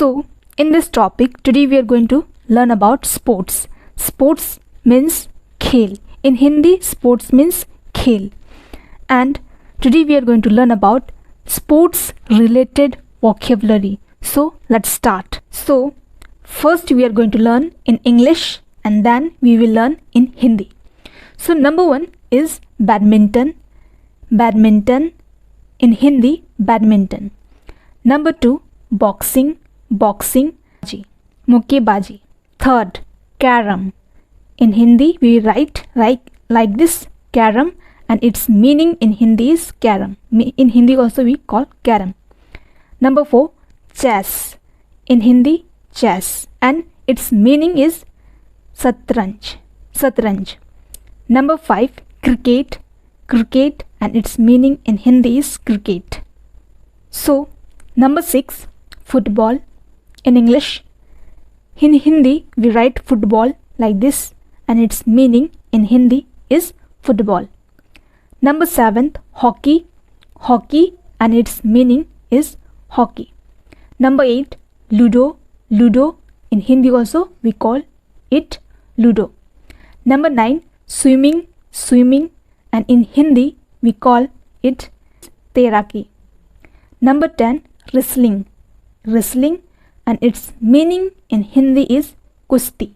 So, in this topic, today we are going to learn about sports. Sports means khel. In Hindi, sports means khel. And today we are going to learn about sports related vocabulary. So, let's start. So, first we are going to learn in English and then we will learn in Hindi. So, number one is badminton. Badminton. In Hindi, badminton. Number two, boxing. Boxing. Muक्केबाजी. Third, carom. In Hindi, we write like this, carom, and its meaning in Hindi is carom. In Hindi also we call carom. Number four, chess. In Hindi, chess, and its meaning is satranj. Satranj. Number five, cricket. Cricket, and its meaning in Hindi is cricket. So, number six, football. In English, in Hindi, we write football like this, and its meaning in Hindi is football. Number seven, hockey. Hockey, and its meaning is hockey. Number eight, ludo. Ludo, in Hindi also we call it ludo. Number nine, swimming. Swimming, and in Hindi we call it तैराकी. Number 10, wrestling. Wrestling, and its meaning in Hindi is कुश्ती.